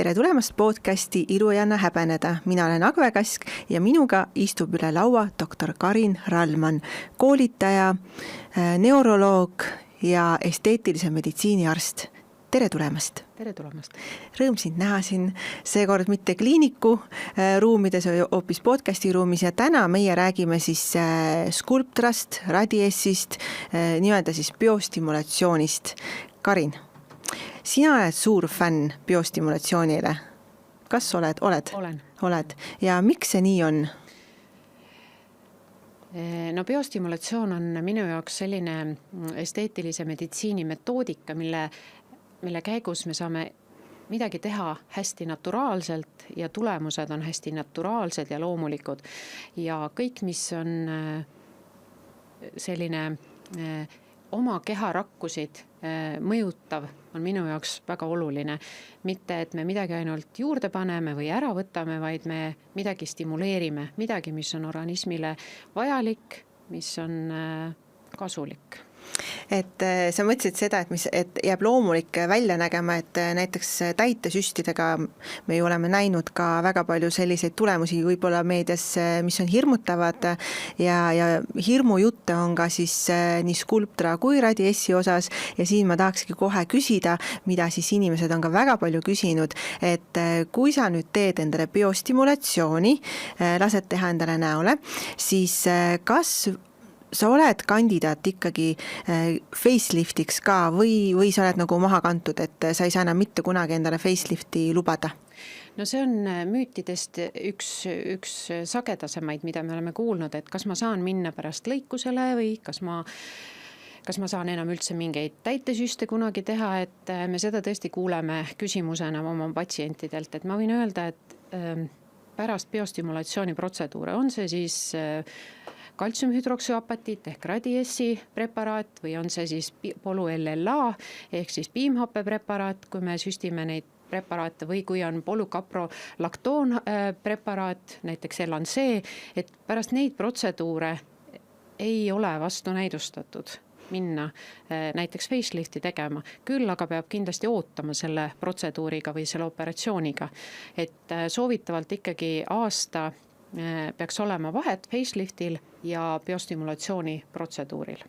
Tere tulemast podcasti Ilu ei anna häbeneda. Mina olen Agve Kask ja minuga istub üle laua doktor Karin Rallmann, koolitaja, neuroloog ja esteetilise meditsiini arst. Tere tulemast! Tere tulemast! Rõõm sind näha siin, seekord mitte kliiniku ruumides, hoopis podcasti ruumis ja täna meie räägime siis Sculptrast, Radiessist, nii-öelda siis biostimulatsioonist. Karin, sina oled suur fänn biostimulatsioonile. Kas oled? Olen. Oled. Ja miks see nii on? No biostimulatsioon on minu jaoks selline esteetilise meditsiini metoodika, mille käigus me saame midagi teha hästi naturaalselt ja tulemused on hästi naturaalsed ja loomulikud. Ja kõik, mis on selline oma keharakkusid mõjutav, on minu jaoks väga oluline. Mitte, et me midagi ainult juurde paneme või ära võtame, vaid me midagi stimuleerime, midagi, mis on organismile vajalik, mis on kasulik. Et sa mõtlesid seda, et jääb loomulik välja nägema, et näiteks täitesüstidega me ju oleme näinud ka väga palju selliseid tulemusi võib-olla meedias, mis on hirmutavad ja hirmujutte on ka siis nii Sculptra kui Radiessi osas ja siin ma tahakski kohe küsida, mida siis inimesed on ka väga palju küsinud, et kui sa nüüd teed endale biostimulatsiooni, lased teha endale näole, siis kas sa oled kandidaat ikkagi faceliftiks ka või sa oled nagu maha kantud, et sa ei saa enam mitte kunagi endale facelifti lubada? No see on müütidest üks sagedasemaid, mida me oleme kuulnud, et kas ma saan minna pärast lõikusele või kas ma saan enam üldse mingeid täitesüste kunagi teha, et me seda tõesti kuuleme küsimusena oma patsientidelt, et ma võin öelda, et pärast biostimulatsiooni protseduure on see siis kaltsiumhüdroksüapatiit ehk Radiessi preparaat või on see siis polu-LLA ehk siis piimhappe preparaat, kui me süstime neid preparaate või kui on polukaprolaktoon preparaat, näiteks LNC, et pärast neid protseduure ei ole vastunäidustatud minna näiteks facelifti tegema. Küll aga peab kindlasti ootama selle protseduuriga või selle operatsiooniga, et soovitavalt ikkagi aasta peaks olema vahet faceliftil ja biostimulatsiooni protseduuril.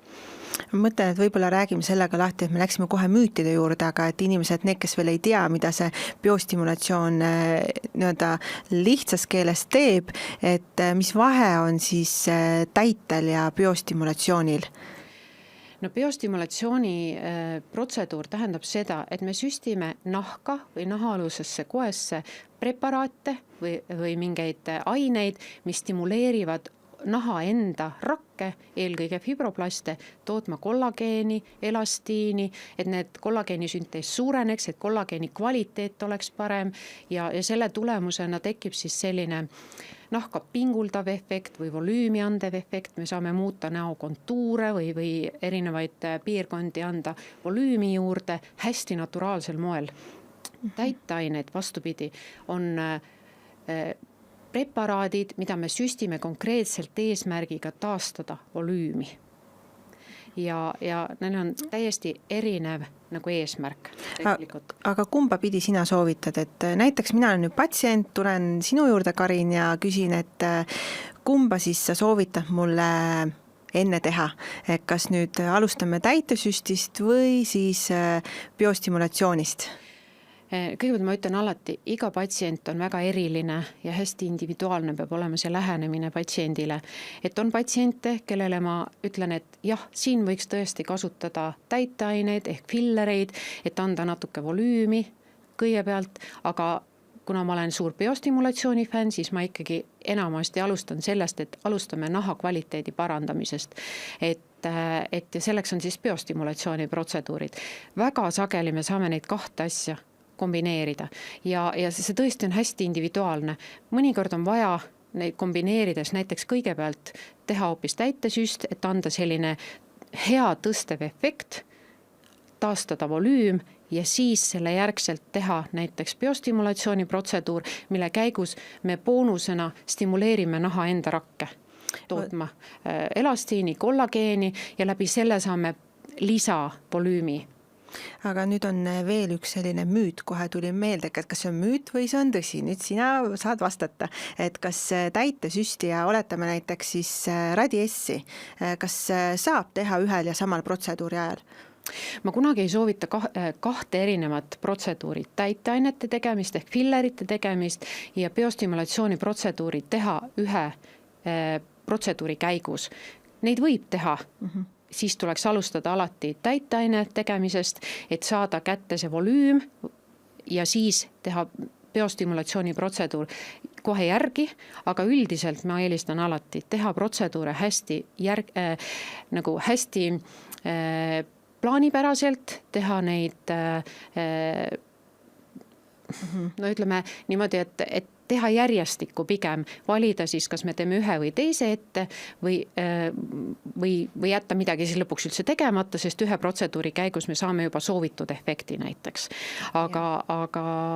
Ma mõtlen, et võib-olla räägime sellega lahti, et me läksime kohe müütide juurde, aga et inimesed, need, kes veel ei tea, mida see biostimulatsioon nii-öelda lihtsas keeles teeb, et mis vahe on siis täitel ja biostimulatsioonil? No biostimulatsiooni protseduur tähendab seda, et me süstime nahka või nahaalusesse koesse preparaate või mingeid aineid, mis stimuleerivad naha enda rakke, eelkõige fibroplaste, tootma kollageeni, elastiini, et need kollageeni süntees suureneks, et kollageeni kvaliteet oleks parem ja selle tulemusena tekib siis selline nahka pinguldav efekt või volüümi andev efekt, me saame muuta näo kontuure või erinevaid piirkondi anda volüümi juurde hästi naturaalsel moel. Täiteained, vastupidi, on preparaadid, mida me süstime konkreetselt eesmärgiga taastada volüümi. Ja neil on täiesti erinev nagu eesmärk. Aga kumba pidi sina soovitad, et näiteks mina olen nüüd patsient, tulen sinu juurde, Karin, ja küsin, et kumba siis sa soovitad mulle enne teha, et kas nüüd alustame täitesüstist või siis biostimulatsioonist? Kõigepealt ma ütlen alati, iga patsient on väga eriline ja hästi individuaalne peab olema see lähenemine patsiendile. Et on patsiente, kellele ma ütlen, et jah, siin võiks tõesti kasutada täiteaineid ehk fillereid, et anda natuke volüümi kõigepealt, aga kuna ma olen suur biostimulatsiooni fänn, siis ma ikkagi enamasti alustan sellest, et alustame naha kvaliteedi parandamisest. Et selleks on siis biostimulatsiooni protseduurid. Väga sageli me saame neid kahte asja kombineerida ja see tõesti on hästi individuaalne. Mõnikord on vaja neid kombineerides näiteks kõigepealt teha hoopis täitesüst, et anda selline hea tõstev efekt, taastada volüüm ja siis selle järgselt teha näiteks biostimulatsiooni protseduur, mille käigus me boonusena stimuleerime naha enda rakke tootma elastiini, kollageeni ja läbi selle saame lisavolüümi aga nüüd on veel üks selline müüt, kohe tuli meelde, et kas see on müüt või see on tõsi, nüüd sina saad vastata, et kas täitesüstija, oletame näiteks siis radiessi, kas saab teha ühel ja samal protseduuri ajal? Ma kunagi ei soovita kahte erinevat protseduuri, täiteainete tegemist ehk fillerite tegemist ja biostimulatsiooni protseduuri teha ühe protseduuri käigus. Neid võib teha, siis tuleks alustada alati täiteaine tegemisest, et saada kätte see volüüm ja siis teha biostimulatsiooni protseduur kohe järgi, aga üldiselt ma eelistan alati teha protseduure hästi plaanipäraselt, teha neid no ütleme niimoodi, et teha järjestikku pigem, valida siis, kas me teeme ühe või teise ette või jätta midagi siis lõpuks üldse tegemata, sest ühe protseduuri käigus me saame juba soovitud efekti näiteks. Aga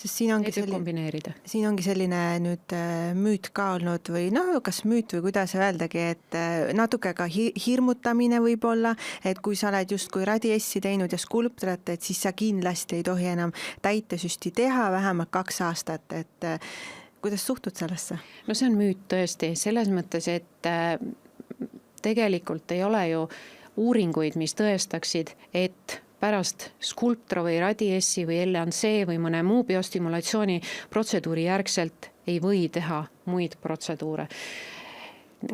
sest siin ongi selline nüüd müüt ka olnud või kas müüt või kuidas öeldagi, et natuke ka hirmutamine võib olla, et kui sa oled justkui radiessi teinud ja skulptrat, et siis sa kindlasti ei tohi enam täitesüsti teha vähemalt 2 aastat, et kuidas suhtud sellesse? No see on müüt tõesti, selles mõttes, et tegelikult ei ole ju uuringuid, mis tõestaksid, et pärast skulptra või radiessi või LNC või mõne muu biostimulatsiooni protseduuri järgselt ei või teha muid protseduure.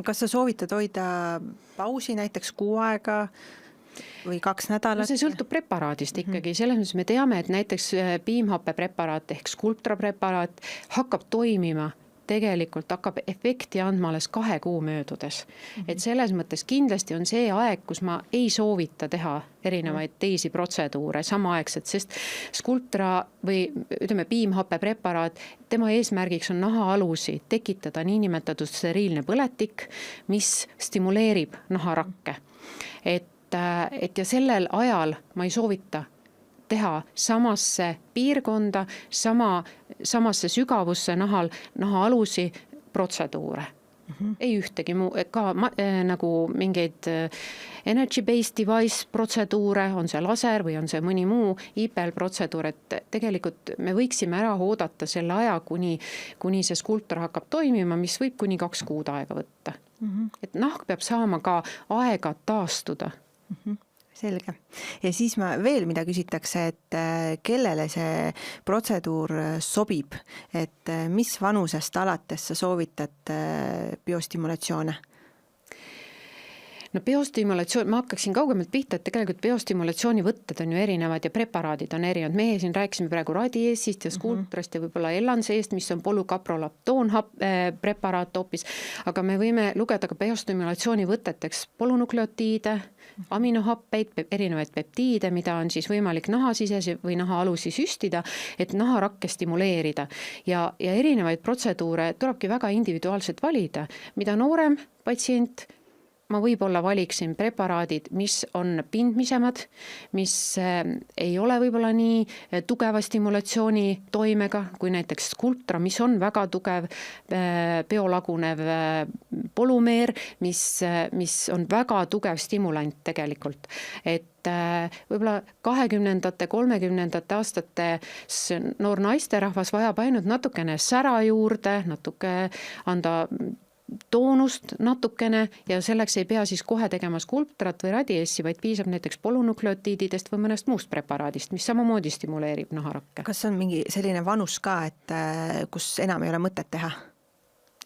Kas sa soovitad hoida pausi näiteks 6 aega või 2 nädalat? No see sõltub preparaadist ikkagi, selles mõttes me teame, et näiteks piimhappe preparaat ehk skulptra preparaat hakkab toimima, tegelikult hakkab efekti andma alles 2 kuu möödudes. Et selles mõttes kindlasti on see aeg, kus ma ei soovita teha erinevaid teisi protseduure samaaegselt, sest skulptra või ütleme piimhappe preparaat, tema eesmärgiks on nahaalusi tekitada niinimetatud steriilne põletik, mis stimuleerib naharakke. Et ja sellel ajal ma ei soovita teha samasse piirkonda, samasse sügavusse nahaalusi protseduure. Ei ühtegi muu, ka nagu mingeid energy-based device protseduure, on see laser või on see mõni muu IPL protseduur, et tegelikult me võiksime ära oodata selle aja, kuni see skulptor hakkab toimima, mis võib kuni 2 kuud aega võtta. Et nahk peab saama ka aega taastuda. Selge. Ja siis ma veel mida küsitakse, et kellele see protseduur sobib, et mis vanusest alates sa soovitad biostimulatsioone? No biostimulatsioon, ma hakkaksin kaugemalt pihta, et tegelikult biostimulatsiooni võtted on ju erinevad ja preparaadid on erinevad. Meie siin rääkisime praegu radiessist ja skulptrast ja võib-olla LNC-st, mis on polükaprolaptoon preparaat hoopis, aga me võime lugeda ka biostimulatsiooni võteteks polünukleotiide, aminohappeid, erinevaid peptiide, mida on siis võimalik nahasisesi või nahaalusi süstida, et naharakke stimuleerida. Ja erinevaid protseduure tulebki väga individuaalselt valida. Mida noorem patsient, ma võib-olla valiksin preparaadid, mis on pindmisemad, mis ei ole võib-olla nii tugeva stimulatsiooni toimega, kui näiteks skulptra, mis on väga tugev biolagunev polümeer, mis on väga tugev stimulant tegelikult. Et võib-olla 20. 30. aastate noor naisterahvas vajab ainult natukene sära juurde, natuke anda toonust natukene ja selleks ei pea siis kohe tegema skulptrat või radiessi, vaid piisab näiteks polünukleotiididest või mõnest muust preparaadist, mis samamoodi stimuleerib naharakke. Kas on mingi selline vanus ka, et kus enam ei ole mõtet teha?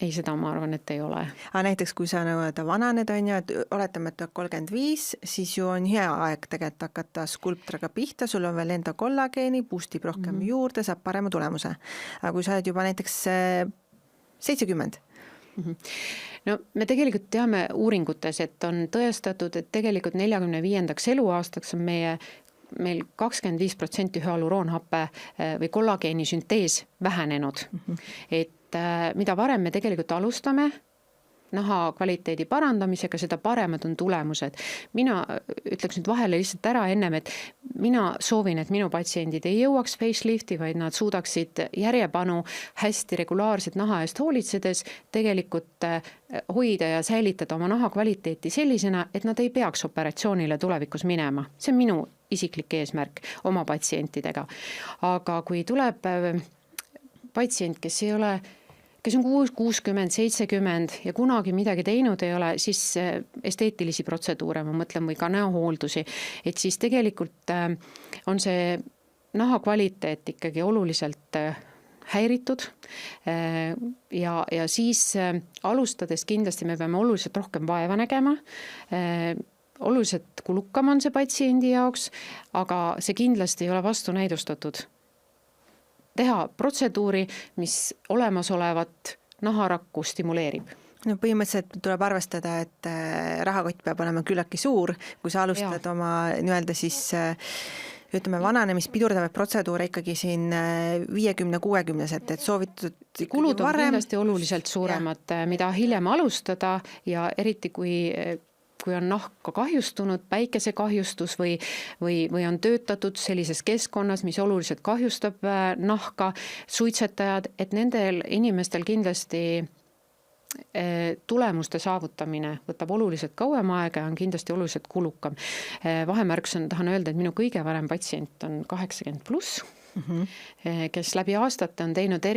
Ei, seda ma arvan, et ei ole. Aga näiteks kui sa vananed on ju, et oletame, et 35, siis ju on hea aeg tegelikult hakata skulptraga pihta, sul on veel enda kollageeni, boostib rohkem juurde, saab parema tulemuse. Aga kui sa oled juba näiteks 70, no me tegelikult teame uuringutes, et on tõestatud, et tegelikult 45. eluaastaks on meil 25% hüaluroonhappe või kollageeni süntees vähenenud. Et mida varem me tegelikult alustame naha kvaliteedi parandamisega, seda paremad on tulemused. Mina ütleks nüüd vahele lihtsalt ära ennem, et mina soovin, et minu patsiendid ei jõuaks facelifti, vaid nad suudaksid järjepanu hästi regulaarselt naha eest hoolitsedes tegelikult hoida ja säilitada oma naha kvaliteeti sellisena, et nad ei peaks operatsioonile tulevikus minema. See on minu isiklik eesmärk oma patsientidega. Aga kui tuleb patsient, kes on 60, 70 ja kunagi midagi teinud ei ole, siis esteetilisi protseduure, ma mõtlen, või ka näohooldusi, et siis tegelikult on see naha kvaliteet ikkagi oluliselt häiritud ja siis alustades kindlasti me peame oluliselt rohkem vaeva nägema, oluliselt kulukam on see patsiendi jaoks, aga see kindlasti ei ole vastunäidustatud. Teha protseduuri, mis olemasolevat naharakku stimuleerib. No põhimõtteliselt tuleb arvestada, et rahakott peab olema küllaki suur, kui sa alustad oma nii-öelda siis ütleme vananemist pidurdavaid protseduure ikkagi siin 50-60-set, et soovitud kulud on kindlasti oluliselt suuremad, mida hiljem alustada ja eriti kui on nahka kahjustunud, päikesekahjustus või on töötatud sellises keskkonnas, mis oluliselt kahjustab nahka, suitsetajad, et nendel inimestel kindlasti tulemuste saavutamine võtab oluliselt kauem aega ja on kindlasti oluliselt kulukam. Vahemärksõna tahan öelda, et minu kõige varem patsient on 80+, kes läbi aastate on teinud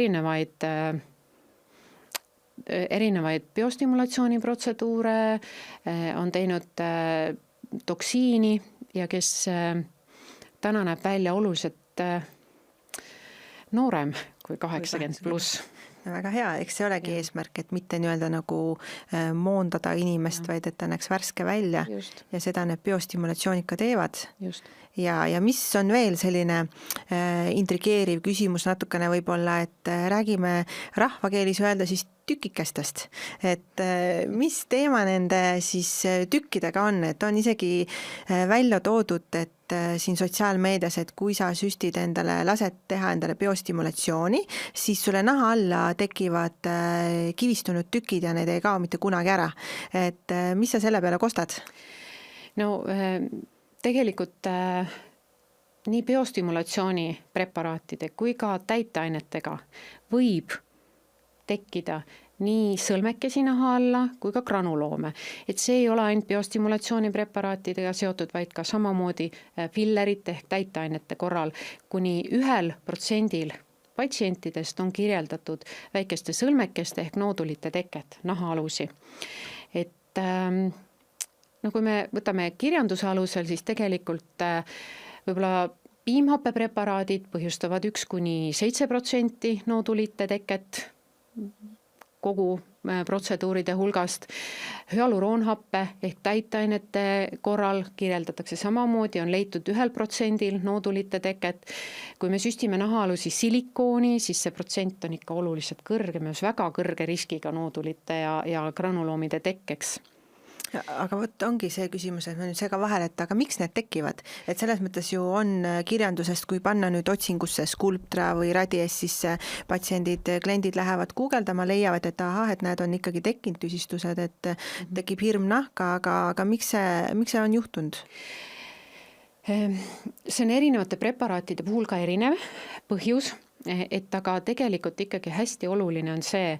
erinevaid biostimulatsiooni protseduure, on teinud toksiini ja kes täna näeb välja oluliselt noorem kui 80+. Väga hea, eks see olegi eesmärk, et mitte nii-öelda nagu moondada inimest, vaid et ta näeks värske välja. Just. Ja seda need biostimulatsioonid ka teevad. Just. Ja mis on veel selline intrigeeriv küsimus natukene võib-olla, et räägime rahvakeelis öelda siis tükikestest, et mis teema nende siis tükkidega on, et on isegi välja toodud, et siin sotsiaalmeedias, et kui sa süstid endale, lased teha endale biostimulatsiooni, siis sulle naha alla tekivad kivistunud tükid ja need ei kao mitte kunagi ära. Et mis sa selle peale kostad? No tegelikult nii biostimulatsiooni preparaatide kui ka täiteainetega võib tekkida nii sõlmekesi naha alla kui ka granuloome. Et see ei ole ainult biostimulatsiooni preparaatidega seotud, vaid ka samamoodi fillerite ehk täiteainete korral kuni 1% patsientidest on kirjeldatud väikeste sõlmekeste ehk noodulite teket nahaalusi. Et no kui me võtame kirjanduse alusel, siis tegelikult võib-olla piimhappepreparaadid põhjustavad 1-7% noodulite teket kogu protseduuride hulgast. Hyaluroonhappe ehk täiteainete korral kirjeldatakse samamoodi, on leitud 1% noodulite teket. Kui me süstime nahaalusi silikooni, siis see protsent on ikka oluliselt kõrgem, väga kõrge riskiga noodulite ja granuloomide tekkeks. Aga võt ongi see küsimus, et ma nüüd sega vahel, et aga miks need tekivad? Et selles mõttes ju on kirjandusest, kui panna nüüd otsingusse Sculptra või Radies, siis patsiendid, kliendid lähevad guugeldama, leiavad, et ahah, et need on ikkagi tekkinud tüsistused, et tekib hirm nahka, aga miks see on juhtunud? See on erinevate preparaatide puhul ka erinev põhjus, et aga tegelikult ikkagi hästi oluline on see,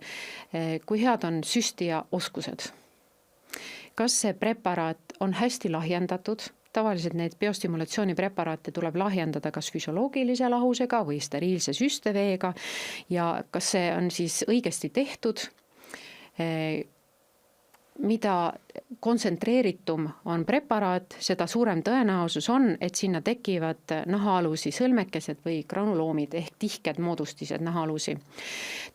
kui head on süstija oskused. Kas see preparaat on hästi lahjendatud? Tavaliselt neid biostimulatsiooni preparaate tuleb lahjendada kas füsioloogilise lahusega või steriilse süsteveega ja kas see on siis õigesti tehtud? Mida kontsentreeritum on preparaat, seda suurem tõenäosus on, et sinna tekivad nahaalusi sõlmekesed või granuloomid ehk tihked moodustised nahaalusi.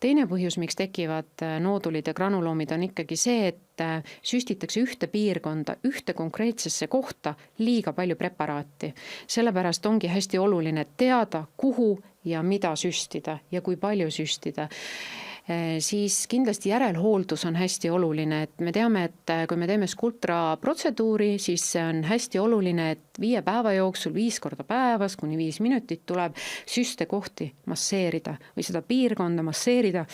Teine põhjus, miks tekivad noodulid ja granuloomid, on ikkagi see, et süstitakse ühte piirkonda, ühte konkreetsesse kohta liiga palju preparaati. Sellepärast ongi hästi oluline teada, kuhu ja mida süstida ja kui palju süstida. Siis kindlasti järelhooldus on hästi oluline, et me teame, et kui me teeme Sculptra protseduuri, siis see on hästi oluline, et 5 päeva jooksul 5 korda päevas kuni 5 minutit tuleb süste kohti masseerida või seda piirkonda masseerida,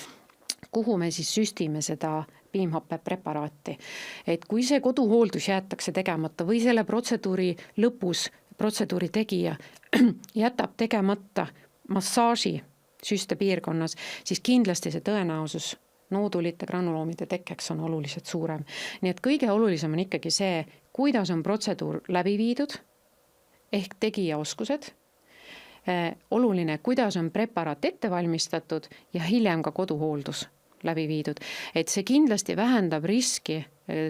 kuhu me siis süstime seda piimhappe preparaati. Et kui see koduhooldus jäetakse tegemata või selle protseduuri lõpus protseduuri tegija jätab tegemata massaaži süste piirkonnas, siis kindlasti see tõenäosus noodulite, granuloomide tekkeks on oluliselt suurem. Nii et kõige olulisem on ikkagi see, kuidas on protseduur läbi viidud, ehk tegijaoskused, oluline, kuidas on preparaat ette valmistatud ja hiljem ka koduhooldus läbi viidud. Et see kindlasti vähendab riski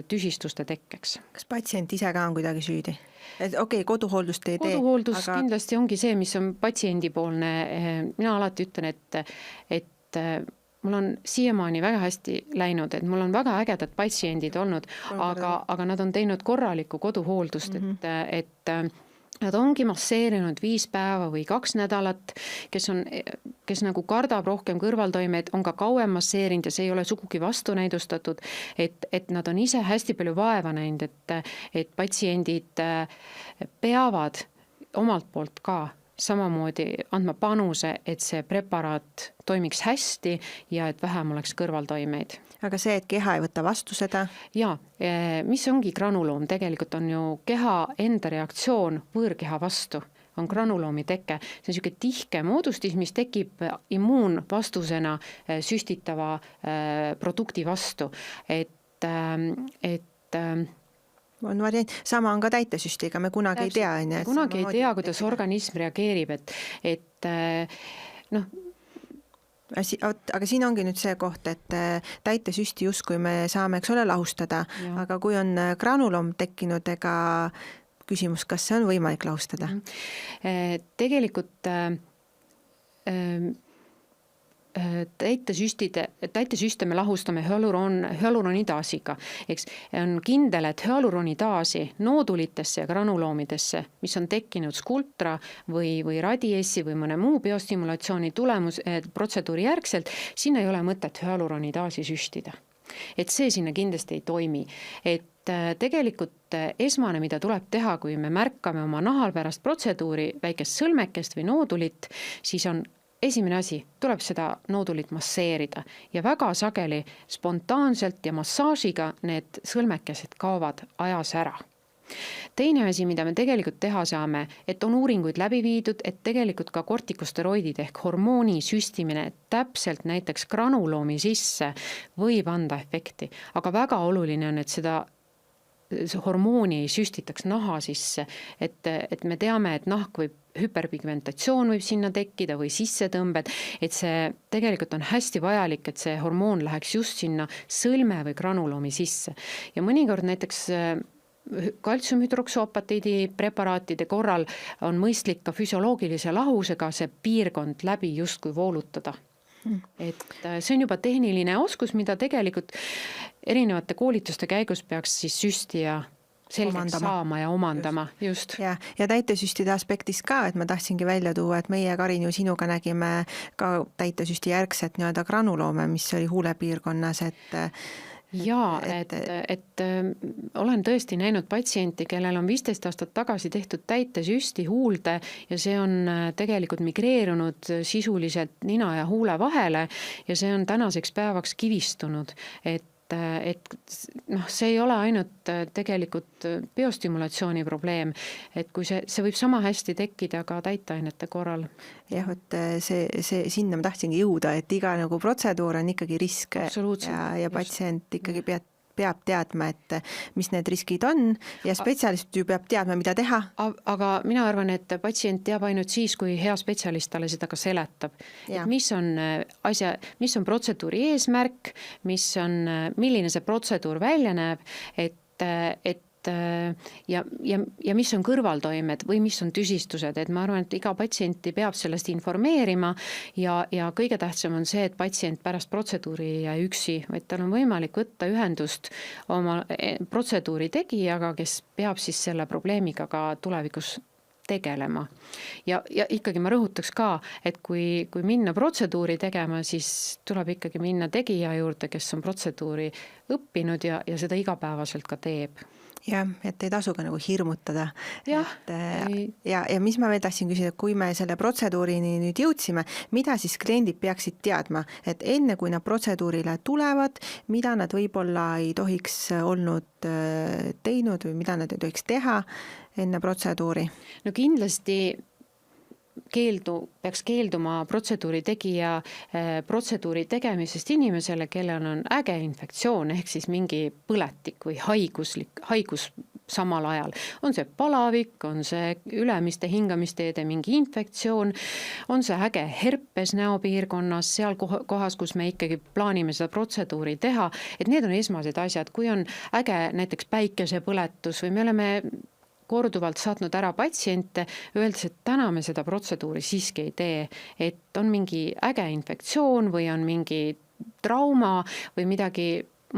tüsistuste tekkeks. Kas patsient ise ka on kuidagi süüdi? Et okei, koduhooldust ei tee. Koduhooldus kindlasti ongi see, mis on patsiendipoolne. Mina alati ütlen, et mul on siiamaani väga hästi läinud, et mul on väga ägedad patsiendid olnud, aga nad on teinud korralikku koduhooldust, et nad ongi masseerinud 5 päeva või 2 nädalat, kes nagu kardab rohkem kõrvaltoimeid, on ka kauem masseerinud ja see ei ole sugugi vastunäidustatud, et nad on ise hästi palju vaeva näinud, et patsiendid peavad omalt poolt ka samamoodi andma panuse, et see preparaat toimiks hästi ja et vähem oleks kõrvaltoimeid. Aga see, et keha ei võta vastu seda? Jaa, mis ongi granuloom, tegelikult on ju keha enda reaktsioon võõrkeha vastu, on granuloomi teke. See on niisugune tihke moodustis, mis tekib immuunvastusena süstitava produkti vastu. On variant. Sama on ka täitesüstiga, me kunagi ei tea. Kunagi ei tea, kuidas organism reageerib, et aga siin ongi nüüd see koht, et täitesüsti justkui me saame, eks ole, lahustada, aga kui on granuloom tekkinud, ega küsimus, kas see on võimalik lahustada? Tegelikult täitesüste me lahustame hüaluronidaasiga. Eks on kindel, et hüaluronidaasi noodulitesse ja granuloomidesse, mis on tekkinud skulptra või radiessi või mõne muu biostimulatsiooni protseduuri järgselt, siin ei ole mõtet hüaluronidaasi süstida. Et see sinna kindlasti ei toimi. Et tegelikult esmane, mida tuleb teha, kui me märkame oma nahal pärast protseduuri väikest sõlmekest või noodulit, siis on esimene asi, tuleb seda noodulit masseerida ja väga sageli spontaanselt ja massaažiga need sõlmekesed kaovad ajas ära. Teine asi, mida me tegelikult teha saame, et on uuringuid läbi viidud, et tegelikult ka kortikosteroidid ehk hormooni süstimine täpselt näiteks granuloomi sisse võib anda efekti, aga väga oluline on, et seda hormooni ei süstitaks naha sisse, et me teame, et nahk võib hüperpigmentatsioon võib sinna tekkida või sissetõmbed, et see tegelikult on hästi vajalik, et see hormoon läheks just sinna sõlme või granuloomi sisse. Ja mõnikord näiteks kaltsiumhüdroksüapatiidi preparaatide korral on mõistlik ka füsioloogilise lahusega see piirkond läbi justkui voolutada. Et see on juba tehniline oskus, mida tegelikult erinevate koolituste käigus peaks siis süstija selgeks saama ja omandama. Just. Ja täitesüstide aspektist ka, et ma tahtsingi välja tuua, et meie Karin ju sinuga nägime ka täitesüsti järgset granuloome, mis oli huulepiirkonnas, et olen tõesti näinud patsienti, kellel on 15 aastat tagasi tehtud täitesüsti huulde ja see on tegelikult migreerunud sisuliselt nina ja huule vahele ja see on tänaseks päevaks kivistunud, et see ei ole ainult tegelikult biostimulatsiooni probleem, et kui see võib sama hästi tekkida ka täitainete korral. Jah, et sinna ma tahtsingi jõuda, et iga protseduur on ikkagi risk ja patsient ikkagi peab teadma, et mis need riskid on ja spetsialist ju peab teadma, mida teha. Aga mina arvan, et patsient teab ainult siis, kui hea spetsialist talle seda ka seletab. Mis on protseduuri eesmärk, milline see protseduur välja näeb, et ja mis on kõrvaltoimed või mis on tüsistused, et ma arvan, et iga patsienti peab sellest informeerima ja kõige tähtsam on see, et patsient pärast protseduuri ei jää üksi, vaid tal on võimalik võtta ühendust oma protseduuri tegijaga, kes peab siis selle probleemiga ka tulevikus tegelema. Ja ikkagi ma rõhutaks ka, et kui minna protseduuri tegema, siis tuleb ikkagi minna tegija juurde, kes on protseduuri õppinud ja seda igapäevaselt ka teeb. Jah, et ei tasu ka hirmutada. Ja mis ma veel tahtsin küsida, kui me selle protseduurini nüüd jõudsime, mida siis kliendid peaksid teadma, et enne kui nad protseduurile tulevad, mida nad võib-olla ei tohiks olnud teinud või mida nad ei tohiks teha enne protseduuri? No kindlasti peaks keelduma protseduuri tegija protseduuri tegemisest inimesele, kellel on äge infektsioon ehk siis mingi põletik või haigus samal ajal. On see palavik, on see ülemiste hingamisteede mingi infektsioon, on see äge herpes näopiirkonnas, seal kohas, kus me ikkagi plaanime seda protseduuri teha, et need on esmased asjad, kui on äge näiteks päikesepõletus või me oleme korduvalt saatnud ära patsiente, öeldes, et täna me seda protseduuri siiski ei tee, et on mingi äge infektsioon või on mingi trauma või midagi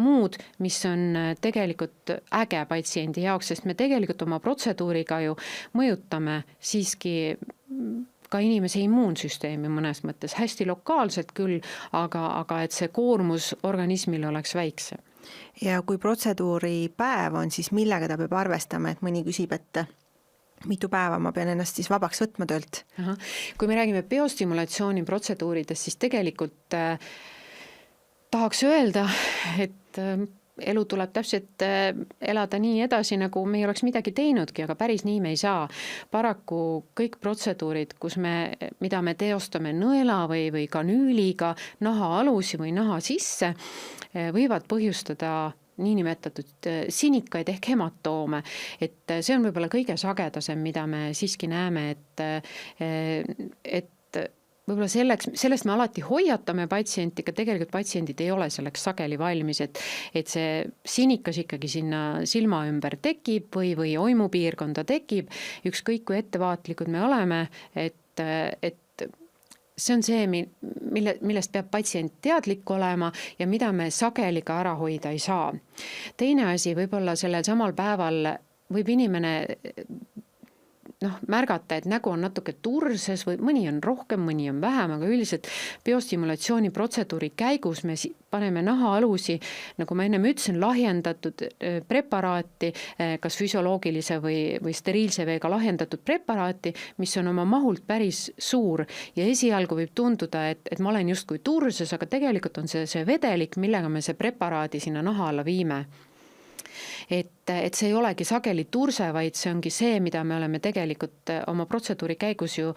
muud, mis on tegelikult äge patsiendi jaoks, sest me tegelikult oma protseduuriga ju mõjutame siiski ka inimese immuunsüsteemi mõnes mõttes, hästi lokaalselt küll, aga et see koormus organismile oleks väiksem. Ja kui protseduuri päev on, siis millega ta peab arvestama, et mõni küsib, et mitu päeva ma pean ennast siis vabaks võtma töölt? Kui me räägime biostimulatsiooni protseduuridest, siis tegelikult tahaks öelda, et elu tuleb täpselt elada nii edasi, nagu me ei oleks midagi teinudki, aga päris nii me ei saa. Paraku kõik protseduurid, mida me teostame nõela või kanüüliga, naha alusi või naha sisse, võivad põhjustada niinimetatud sinikaid ehk hematoome. Et see on võib-olla kõige sagedasem, mida me siiski näeme, et võib-olla sellest me alati hoiatame patsienti, aga tegelikult patsiendid ei ole selleks sageli valmis, et see sinikas ikkagi sinna silma ümber tekib või oimupiirkonda tekib, ükskõik kui ettevaatlikud me oleme, et see on see, millest peab patsient teadlik olema ja mida me sageli ka ära hoida ei saa. Teine asi, võib-olla sellel samal päeval võib inimene märgata, et nägu on natuke turses või mõni on rohkem, mõni on vähem, aga üldiselt biostimulatsiooni protseduuri käigus me paneme naha alusi, nagu ma ennem ütlesin, lahjendatud preparaati, kas füsioloogilise või steriilse veega lahjendatud preparaati, mis on oma mahult päris suur ja esialgu võib tunduda, et ma olen justkui turses, aga tegelikult on see vedelik, millega me see preparaadi sinna naha alla viime. Et see ei olegi sageli turse, vaid see ongi see, mida me oleme tegelikult oma protseduuri käigus ju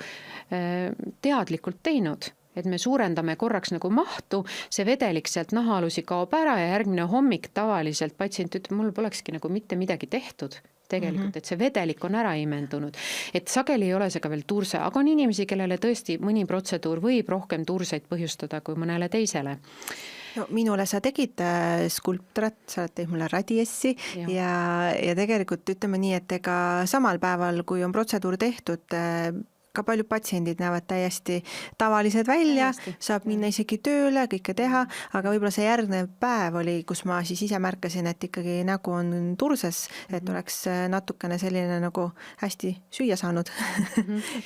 teadlikult teinud. Et me suurendame korraks nagu mahtu, see vedelik sealt nahaalusi kaob ära ja järgmine hommik tavaliselt patsient ütleb, mul polekski nagu mitte midagi tehtud tegelikult, et see vedelik on ära imendunud. Et sageli ei ole see ka veel turse, aga on inimesi, kellele tõesti mõni protseduur võib rohkem turseid põhjustada kui mõnele teisele. No, minule sa tegid skulptorat, sa oled teinud mulle radiessi ja tegelikult ütleme nii, et ega samal päeval, kui on protseduur tehtud, ka paljud patsiendid näevad täiesti tavalised välja, saab minna isegi tööle, kõike teha, aga võib-olla see järgnev päev oli, kus ma siis ise märkasin, et ikkagi nägu on turses, et oleks natukene selline nagu hästi süüa saanud.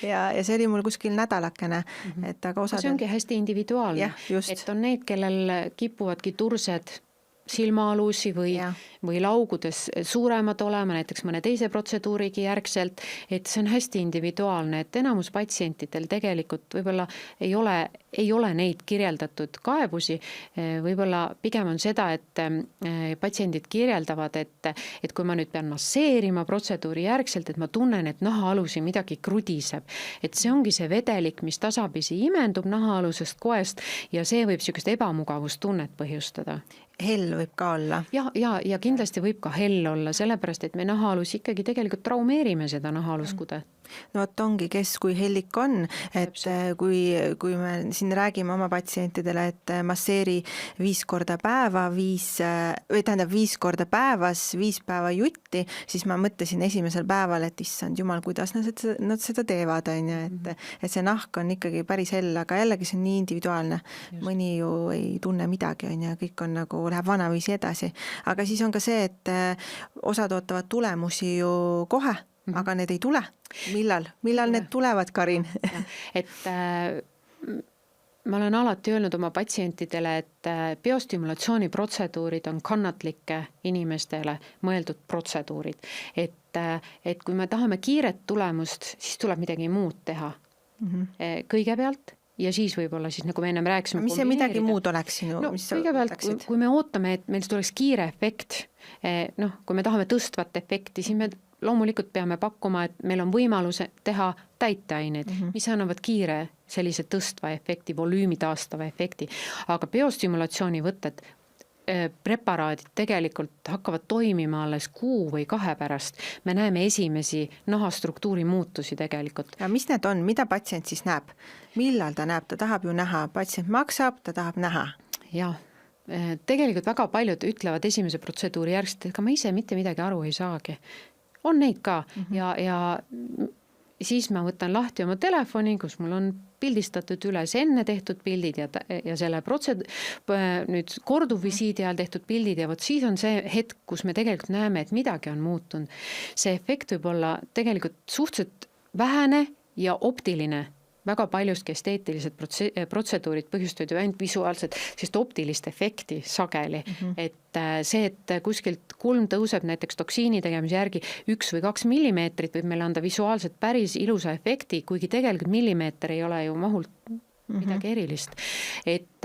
ja see oli mul kuskil nädalakene. Et aga see ongi hästi individuaalne, et on need, kellel kipuvadki tursed silmaalusi või laugudes suuremad olema, näiteks mõne teise protseduurigi järgselt, et see on hästi individuaalne, et enamus patsientidel tegelikult võib-olla ei ole neid kirjeldatud kaebusi, võib-olla pigem on seda, et patsiendid kirjeldavad, et kui ma nüüd pean masseerima protseduuri järgselt, et ma tunnen, et nahaalusi midagi krudiseb, et see ongi see vedelik, mis tasapisi imendub nahaalusest koest ja see võib niisugust ebamugavustunnet põhjustada. Hell võib ka olla. Ja kindlasti võib ka hell olla, sellepärast, et me nahaalus ikkagi tegelikult traumeerime seda nahaaluskude. No vot ongi, kes kui hellik on, et kui me siin räägime oma patsientidele, et masseeri 5 korda päevas 5 päeva jutti, siis ma mõtlesin esimesel päeval, et issand jumal, kuidas nad seda teevad, et see nahk on ikkagi päris hell, aga jällegi see on nii individuaalne. Mõni ju ei tunne midagi, kõik on nagu, läheb vanaviisi edasi. Aga siis on ka see, et osad ootavad tulemusi ju kohe, aga need ei tule. Millal need tulevad, Karin? Et ma olen alati öelnud oma patsientidele, et biostimulatsiooni protseduurid on kannatlike inimestele mõeldud protseduurid. Et kui me tahame kiiret tulemust, siis tuleb midagi muud teha. Kõigepealt ja siis võib-olla siis, nagu me ennem rääkisime, mis see midagi muud oleks sinu? No, kõigepealt, kui me ootame, et meil tuleks kiire efekt, kui me tahame tõstvat efekti, siis me loomulikult peame pakkuma, et meil on võimalus teha täiteaineid, mis annavad kiire sellise tõstva efekti, volüümi taastava efekti. Aga biostimulatsiooni võtted preparaadid tegelikult hakkavad toimima alles 1 või 2 pärast, me näeme esimesi nahastruktuuri muutusi tegelikult. Ja mis need on, mida patsient siis näeb? Millal ta näeb? Ta tahab ju näha, patsient maksab, ta tahab näha. Jah, tegelikult väga paljud ütlevad esimese protseduuri järgselt, et ega ma ise mitte midagi aru ei saagi. On neid ka ja siis ma võtan lahti oma telefoni, kus mul on pildistatud üles enne tehtud pildid ja selle nüüd korduvvisiidi ajal tehtud pildid ja vot siis on see hetk, kus me tegelikult näeme, et midagi on muutunud. See efekt võib olla tegelikult suhteliselt vähene ja optiline. Väga paljuski esteetilised protseduurid põhjustavad ju ainult visuaalselt, sest optilist efekti sageli. Et see, et kuskilt kulm tõuseb näiteks toksiini tegemise järgi 1 või 2 millimeetrit, võib meile anda visuaalselt päris ilusa efekti, kuigi tegelikult millimeeter ei ole ju mahult midagi erilist. Et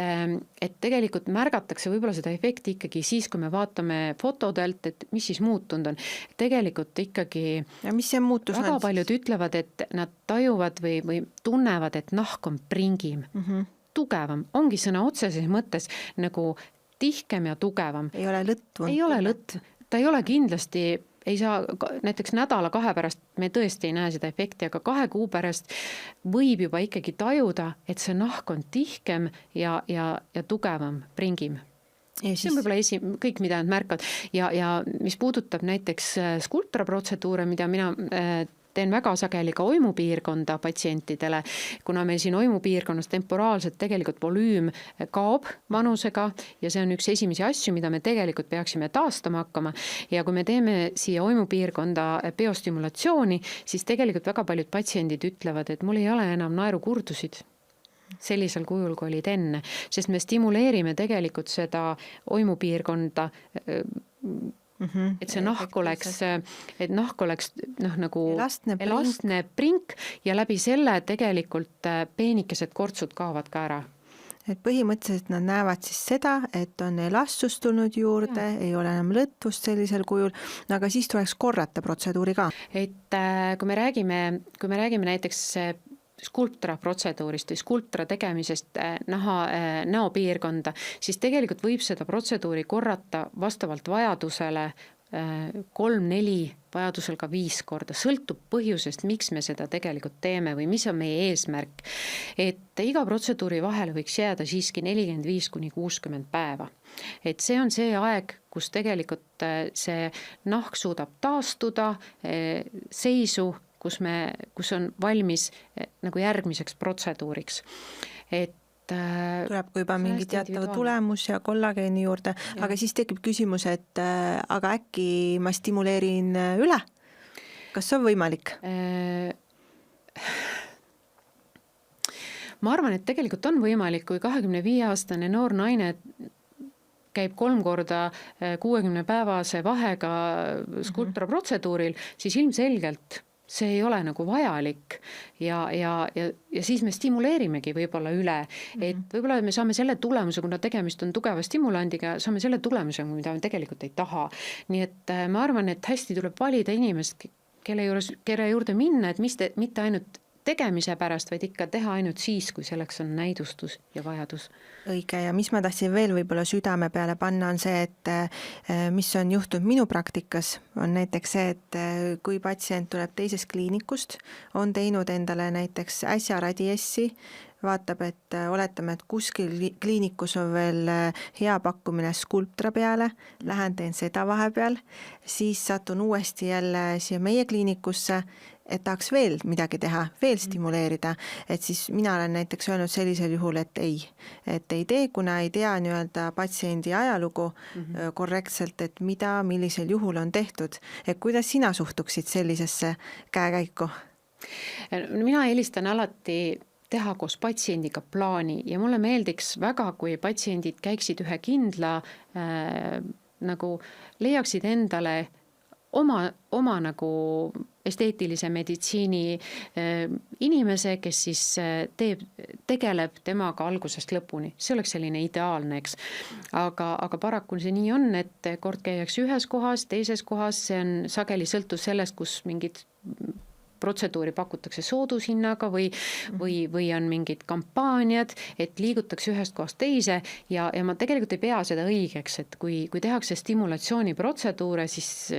tegelikult märgatakse võib-olla seda efekti ikkagi siis, kui me vaatame fotodelt, et mis siis muutunud on. Tegelikult ikkagi ja mis see muutus väga paljud ütlevad, et nad tajuvad või tunnevad, et nahk on pringim, tugevam, ongi sõna otseses mõttes nagu tihkem ja tugevam. Ei ole lõtv. Ei ole lõtv, ta ei ole kindlasti, ei saa näiteks 1-2 pärast, me tõesti ei näe seda efekti, aga 2 kuu pärast võib juba ikkagi tajuda, et see nahk on tihkem ja tugevam, pringim. See on võib-olla kõik, mida nad märkavad. Ja mis puudutab näiteks skulptraprotseduure, mida mina teen väga sageli ka oimupiirkonda patsientidele, kuna meil siin oimupiirkonnas temporaalselt tegelikult volüüm kaob vanusega ja see on üks esimesi asju, mida me tegelikult peaksime taastama hakkama. Ja kui me teeme siia oimupiirkonda biostimulatsiooni, siis tegelikult väga paljud patsiendid ütlevad, et mul ei ole enam naerukurdusid sellisel kujul, kui olid enne, sest me stimuleerime tegelikult seda oimupiirkonda et see nahk oleks nagu elastne prink ja läbi selle tegelikult peenikesed kortsud kaovad ka ära. Et põhimõtteliselt nad näevad siis seda, et on elastust tulnud juurde, ei ole enam lõtvust sellisel kujul, aga siis tuleks korrata protseduuri ka. Et kui me räägime näiteks skulptra protseduurist või skulptra tegemisest näopiirkonda, siis tegelikult võib seda protseduuri korrata vastavalt vajadusele 3-4, vajadusel ka 5 korda. Sõltub põhjusest, miks me seda tegelikult teeme või mis on meie eesmärk. Et iga protseduuri vahele võiks jääda siiski 45-60 päeva. Et see on see aeg, kus tegelikult see nahk suudab taastuda seisu, kus on valmis nagu järgmiseks protseduuriks. Et tuleb kui juba mingi teatav tulemus ja kollageeni juurde, aga siis tekib küsimus, et aga äkki ma stimuleerin üle? Kas see on võimalik? Ma arvan, et tegelikult on võimalik, kui 25-aastane noor naine käib 3 korda 60-päevase vahega skulptraprotseduuril, siis ilmselgelt see ei ole nagu vajalik ja siis me stimuleerimegi võib-olla üle, et võib-olla me saame selle tulemuse, kuna tegemist on tugeva stimulandiga, saame selle tulemuse, mida me tegelikult ei taha. Nii et ma arvan, et hästi tuleb valida inimest, kelle juurde minna, et mitte ainult tegemise pärast, vaid ikka teha ainult siis, kui selleks on näidustus ja vajadus. Õige, ja mis ma tahtsin veel võib-olla südame peale panna, on see, et mis on juhtunud minu praktikas, on näiteks see, et kui patsient tuleb teisest kliinikust, on teinud endale näiteks äsja radiessi, vaatab, et oletame, et kuskil kliinikus on veel hea pakkumine skulptra peale, lähen teen seda vahepeal, siis satun uuesti jälle siia meie kliinikusse, et tahaks veel midagi teha, veel stimuleerida, et siis mina olen näiteks öelnud sellisel juhul, et ei tee, kuna ei tea nii-öelda patsiendi ajalugu korrektselt, et millisel juhul on tehtud. Et kuidas sina suhtuksid sellisesse käekäiku? Mina eelistan alati teha koos patsiendiga plaani ja mulle meeldiks väga, kui patsiendid käiksid ühe kindla, nagu leiaksid endale oma nagu esteetilise meditsiini inimese, kes siis tegeleb temaga algusest lõpuni. See oleks selline ideaalne, eks. Aga paraku see nii on, et kord käiakse ühes kohas, teises kohas, see on sageli sõltus sellest, kus mingid protseduuri pakutakse soodushinnaga või on mingid kampaaniad, et liigutakse ühest kohast teise ja ma tegelikult ei pea seda õigeks, et kui tehakse stimulatsiooniprotseduure, siis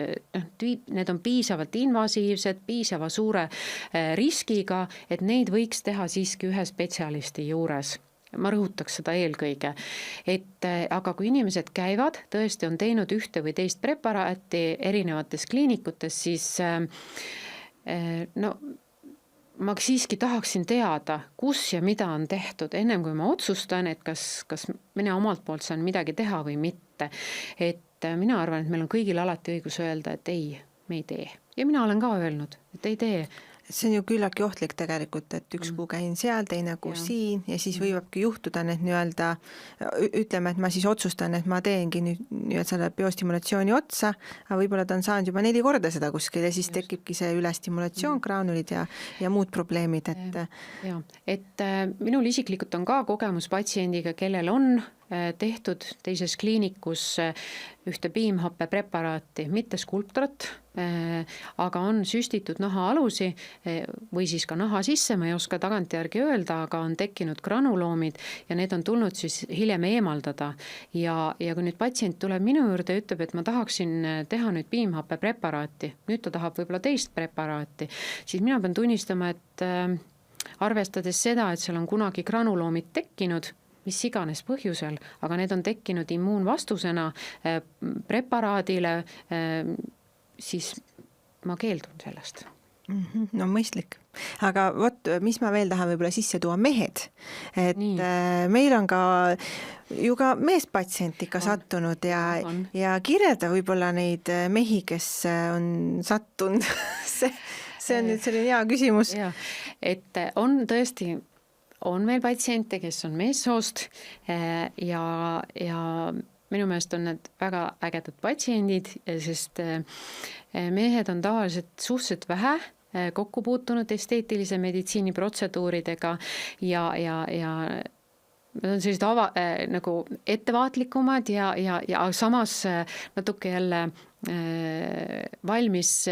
need on piisavalt invasiivsed, piisava suure riskiga, et neid võiks teha siiski ühe spetsialisti juures. Ma rõhutaks seda eelkõige, et aga kui inimesed käivad, tõesti on teinud ühte või teist preparaati erinevates kliinikutes, siis ma siiski tahaksin teada, kus ja mida on tehtud, ennem kui ma otsustan, et kas mina omalt poolt saan midagi teha või mitte. Et mina arvan, et meil on kõigil alati õigus öelda, et ei, me ei tee. Ja mina olen ka öelnud, et ei tee. See on ju küllaki ohtlik tegelikult, et üks kuu käin seal, teine kuu siin ja siis võivabki juhtuda need nii-öelda, ütleme, et ma siis otsustan, et ma teengi nüüd selle biostimulatsiooni otsa, aga võib-olla ta on saanud juba 4 korda seda kuskil ja siis tekibki see ülestimulatsioon, graanulid ja muud probleemid. Et minul isiklikult on ka kogemus patsiendiga, kellel on tehtud teises kliinikus ühte piimhappe preparaati, mitte skulptrat, aga on süstitud nahaalusi või siis ka naha sisse, ma ei oska tagantjärgi öelda, aga on tekkinud granuloomid ja need on tulnud siis hiljem eemaldada. Ja kui nüüd patsient tuleb minu juurde ja ütleb, et ma tahaksin teha nüüd piimhappe preparaati, nüüd ta tahab võib-olla teist preparaati, siis mina pean tunnistama, et arvestades seda, et seal on kunagi granuloomid tekkinud, mis iganes põhjusel, aga need on tekkinud immuunvastusena preparaadile, siis ma keeldun sellest. No mõistlik. Aga mis ma veel tahan võib-olla sisse tuua, mehed. Et meil on ka ju ka meespatsient ikka sattunud ja kirjelda võib-olla neid mehi, kes on sattunud. See on nüüd selline hea küsimus. Ja, et on tõesti on meil patsiente, kes on meessoost ja minu meelest on need väga ägedad patsiendid, sest mehed on tavaliselt suhteliselt vähe kokku puutunud esteetilise meditsiini protseduuridega ja nad on sellised nagu ettevaatlikumad ja samas natuke jälle valmis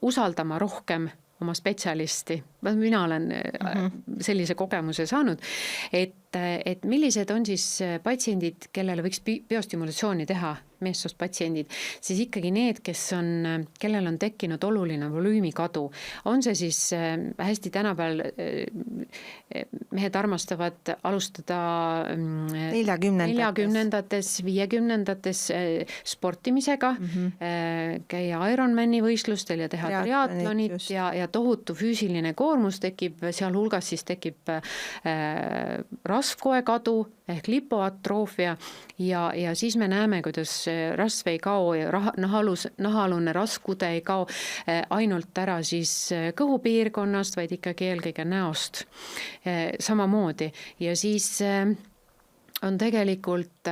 usaldama rohkem oma spetsialisti. Mina olen sellise kogemuse saanud, et millised on siis patsiendid, kellele võiks biostimulatsiooni teha, meessoost patsiendid, siis ikkagi need, kellel on tekkinud oluline volüümikadu. On see siis hästi tänapäeval mehed armastavad alustada 40-ndates, 50-ndates sportimisega, käia Ironmani võistlustel ja teha triatlonit ja tohutu füüsiline koormus tekib, sealhulgas siis tekib rasvkoekadu ehk lipoatroofia ja siis me näeme, kuidas rasv ei kao ja nahaalune raskude ei kao ainult ära siis kõhupiirkonnast, vaid ikkagi eelkõige näost samamoodi ja siis on tegelikult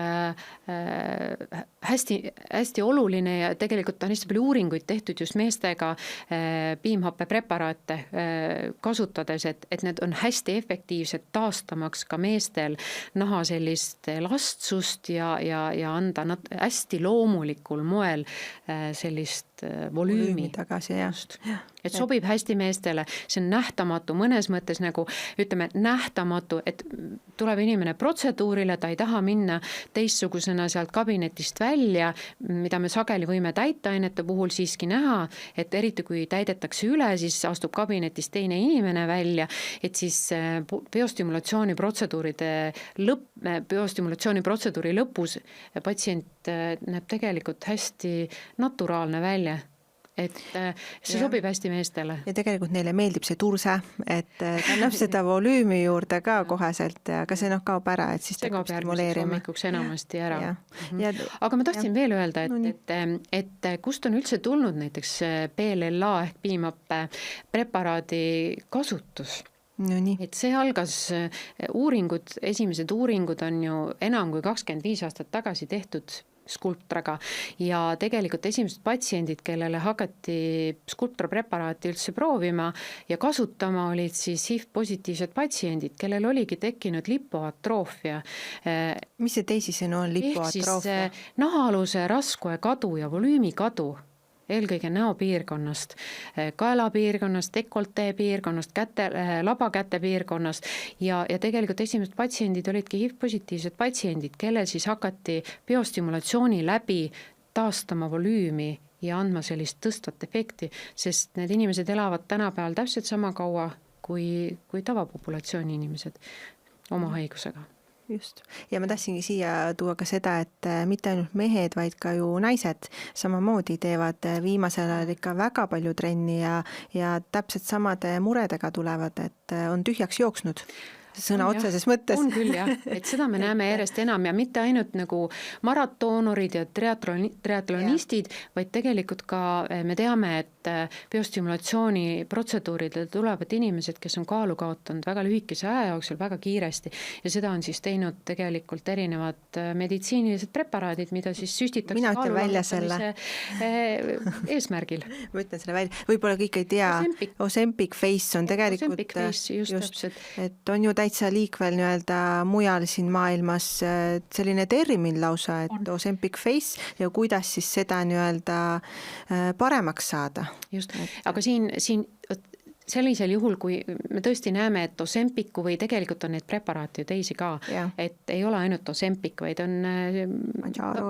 hästi oluline ja tegelikult on hästi palju uuringuid tehtud just meestega piimhappe preparaate kasutades, et need on hästi efektiivsed taastamaks ka meestel naha sellist elastsust ja anda hästi loomulikul moel sellist volüümi tagasi, et sobib hästi meestele, see on nähtamatu, mõnes mõttes nagu ütleme nähtamatu, et tuleb inimene protseduurile, ta ei taha minna teistsugusena sealt kabinetist välja, mida me sageli võime täiteainete puhul siiski näha, et eriti kui täidetakse üle, siis astub kabinetist teine inimene välja, et siis biostimulatsiooni protseduuri lõpus patsient näeb tegelikult hästi naturaalne välja. Et see sobib hästi meestele. Ja tegelikult neile meeldib see turse, et ta annab seda volüümi juurde ka koheselt, aga see kaob ära, et siis see kaob järgmiseks hommikuks enamasti ära. Aga ma tahtsin veel öelda, et kust on üldse tulnud näiteks PLLA ehk piimhappe preparaadi kasutus? Et see algas esimesed uuringud on ju enam kui 25 aastat tagasi tehtud skulptraga ja tegelikult esimesed patsiendid, kellele hakati skulptrapreparaati üldse proovima ja kasutama, olid siis HIV-positiivsed patsiendid, kellel oligi tekkinud lipoatroofia. Mis see teisisõnu on lipoatroofia? Ehk siis nahaaluse raskuekadu ja volüümikadu. eelkõige näopiirkonnast, kaelapiirkonnast, dekoltee piirkonnast, labakäte piirkonnast ja tegelikult esimesed patsiendid olidki HIV-positiivsed patsiendid, kellel siis hakati biostimulatsiooni läbi taastama volüümi ja andma sellist tõstvat efekti, sest need inimesed elavad tänapäeval täpselt sama kaua kui tavapopulatsiooni inimesed oma haigusega. Just. Ja ma tahtsingi siia tuua ka seda, et mitte ainult mehed, vaid ka ju naised samamoodi teevad viimasel ajal ikka väga palju trenni ja täpselt samade muredega tulevad, et on tühjaks jooksnud. Sõna otseses mõttes. On küll jah, et seda me näeme järjest enam ja mitte ainult nagu maratoonorid ja triatlonistid, vaid tegelikult ka me teame, et biostimulatsiooni protseduuridel tulevad inimesed, kes on kaalu kaotanud väga lühikese aja jooksul väga kiiresti ja seda on siis teinud tegelikult erinevad meditsiinilised preparaadid, mida siis süstitakse mina ütlen välja selle eesmärgil. Ma ütlen selle välja, võib-olla kõik ei tea, Ozempic Face on tegelikult Ozempic Face, just, et on ju täitsa liikvel nii-öelda mujal siin maailmas selline termin lausa, et Ozempic Face ja kuidas siis seda nii-öelda paremaks saada. Just, aga siin sellisel juhul, kui me tõesti näeme, et Ozempicu või tegelikult on neid preparaate ju teisi ka, et ei ole ainult Ozempic, vaid on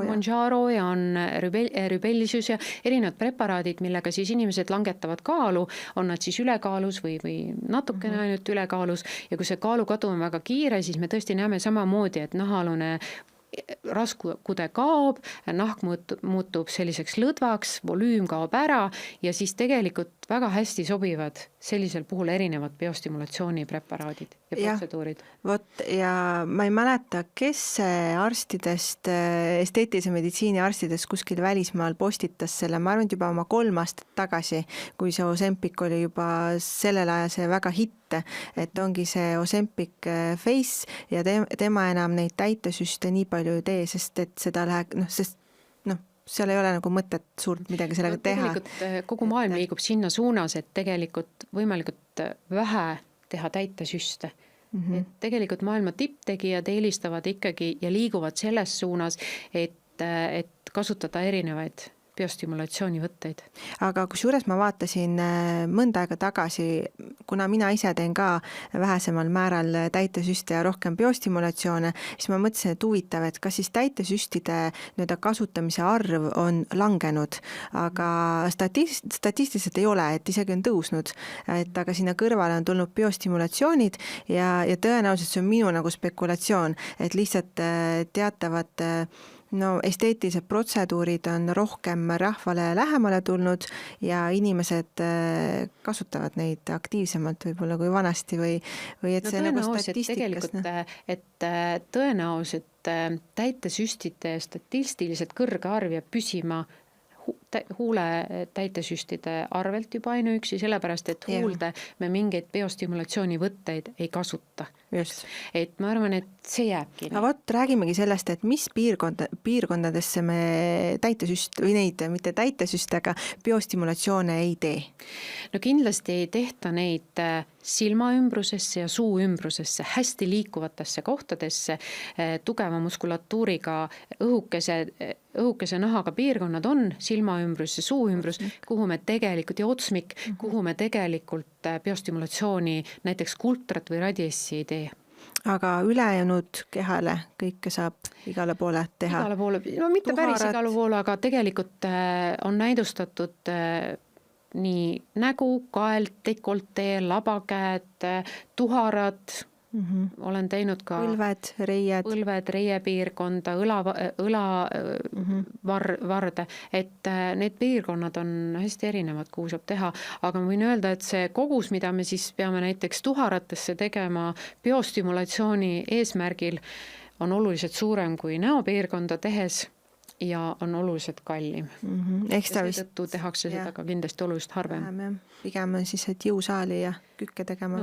Mounjaro ja on Rybelsus ja erinevad preparaadid, millega siis inimesed langetavad kaalu, on nad siis ülekaalus või natukene ainult ülekaalus ja kui see kaalukadu on väga kiire, siis me tõesti näeme samamoodi, et nahaalune raskude kaob, nahk muutub selliseks lõdvaks, volüüm kaob ära ja siis tegelikult väga hästi sobivad sellisel puhul erinevad biostimulatsiooni preparaadid ja protseduurid. Vot, ja ma ei mäleta, kes arstidest, esteetilise meditsiini arstidest kuskil välismaal postitas selle, ma arvan, juba oma 3 aastat tagasi, kui see Ozempic oli juba sellel ajal see väga hitt, et ongi see Ozempic Face ja tema enam neid täitesüste nii palju ei tee, sest et seda läheb, seal ei ole nagu mõtet suurt midagi sellega teha. Tegelikult kogu maailm liigub sinna suunas, et tegelikult võimalikult vähe teha täitesüste. Et tegelikult maailma tipptegijad eelistavad ikkagi ja liiguvad selles suunas, et kasutada erinevaid biostimulatsioonivõtteid. Aga kusjuures ma vaatasin mõnda aega tagasi, kuna mina ise teen ka vähesemal määral täitesüste ja rohkem biostimulatsioone, siis ma mõtlesin, et huvitav, et kas siis täitesüstide kasutamise arv on langenud, aga statistiliselt ei ole, et isegi on tõusnud, et aga sinna kõrvale on tulnud biostimulatsioonid ja tõenäoliselt see on minu nagu spekulatsioon, et lihtsalt teatavad esteetilised protseduurid on rohkem rahvale lähemale tulnud ja inimesed kasutavad neid aktiivsemalt võib-olla kui vanasti või et see nagu statistikas. Et tõenäoliselt täitesüstide statistiliselt kõrge arv jääb püsima huule täitesüstide arvelt juba ainuüksi, sellepärast et huulde me mingeid biostimulatsiooni võtteid ei kasuta. Just. Et ma arvan, et see jääbki. Aga räägimegi sellest, et mis piirkondadesse me täitesüst või neid, mitte täitesüst, aga biostimulatsioone ei tee? No kindlasti ei tehta neid silmaümbrusesse ja suuümbrusesse, hästi liikuvatesse kohtadesse, tugeva muskulatuuriga õhukese nahaga piirkonnad on silmaümbrus ja suuümbrus, kuhu me tegelikult ja otsmik, kuhu me tegelikult biostimulatsiooni näiteks kultrat või radiessi ei tee. Aga ülejäänud kehale kõike saab igale poole teha? Igale poole, no mitte päris igale poole, aga tegelikult on näidustatud nii nägu, kael, dekoltee, labakäed, tuharad, olen teinud ka põlved, reiepiirkonda, õlavarde, et need piirkonnad on hästi erinevad, kuhu saab teha, aga ma võin öelda, et see kogus, mida me siis peame näiteks tuharatesse tegema biostimulatsiooni eesmärgil, on oluliselt suurem kui näopiirkonda tehes ja on oluliselt kallim. Seetõttu tehakse seda ka kindlasti oluliselt harvem. Pigem on siis, et jõusaali ja kükke tegema.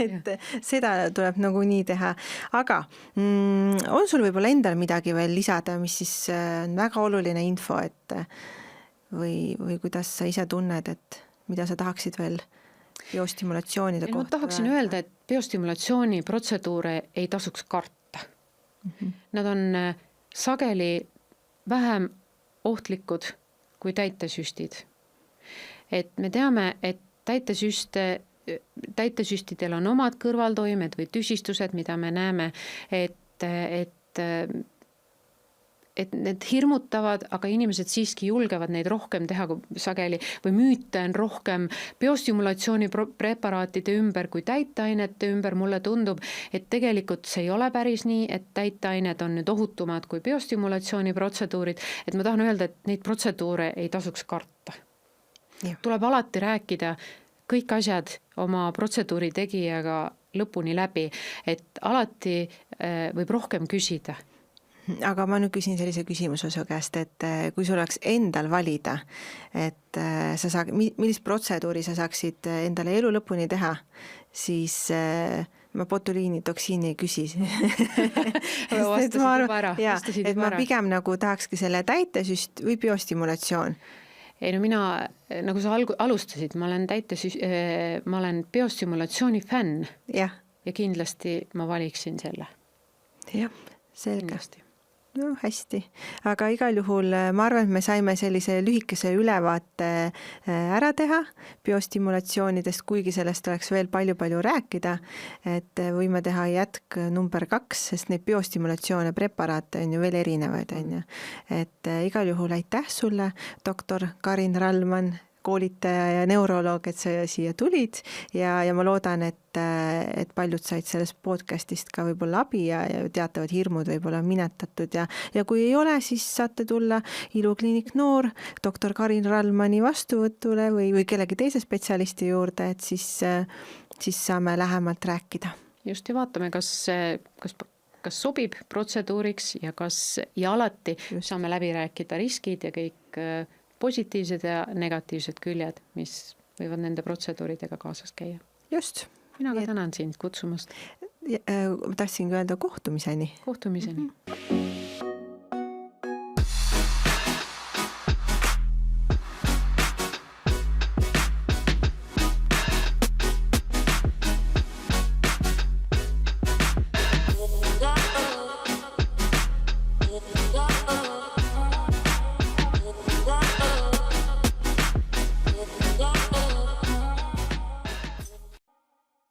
Et seda tuleb nagu nii teha. Aga on sul võib-olla endal midagi veel lisada, mis siis on väga oluline info, et või kuidas sa ise tunned, et mida sa tahaksid veel biostimulatsioonide kohta? Ma tahaksin öelda, et biostimulatsiooni protseduure ei tasuks karta. Nad on sageli vähem ohtlikud kui täitesüstid. Et me teame, et täitesüstidel on omad kõrvaltoimed või tüsistused, mida me näeme, et need hirmutavad, aga inimesed siiski julgevad neid rohkem teha kui sageli või müüte on rohkem biostimulatsiooni preparaatide ümber kui täiteainete ümber. Mulle tundub, et tegelikult see ei ole päris nii, et täiteained on nüüd ohutumad kui biostimulatsiooni protseduurid, et ma tahan öelda, et neid protseduure ei tasuks karta. Tuleb alati rääkida kõik asjad oma protseduuri tegijaga lõpuni läbi, et alati võib rohkem küsida. Aga ma nüüd küsin sellise küsimuse su käest, et kui sul oleks endal valida, et millist protseduuri sa saaksid endale elu lõpuni teha, siis ma botuliini toksiini ei küsi. Ma pigem nagu tahakski selle täitesüst või biostimulatsioon. Ei no mina, nagu sa alustasid, ma olen biostimulatsiooni fänn ja kindlasti ma valiksin selle. Jah, selge. No hästi, aga igal juhul ma arvan, et me saime sellise lühikese ülevaate ära teha biostimulatsioonidest, kuigi sellest oleks veel palju rääkida, et võime teha jätk number 2, sest neid biostimulatsioone preparaate on ju veel erinevaid, on ju. Et igal juhul aitäh sulle, doktor Karin Rallmann, koolitaja ja neuroloog, et sa siia tulid ja ma loodan, et paljud said sellest podcastist ka võib-olla abi ja teatavad hirmud võib-olla minetatud ja kui ei ole, siis saate tulla Ilukliinik Noor doktor Karin Rallmanni vastuvõtule või kellegi teise spetsialisti juurde, et siis saame lähemalt rääkida. Just ja vaatame, kas sobib protseduuriks ja alati saame läbi rääkida riskid ja kõik positiivsed ja negatiivsed küljed, mis võivad nende protseduuridega kaasas käia. Just. Mina ka tänan sind kutsumast. Tahtsingi öelda kohtumiseni. Kohtumiseni.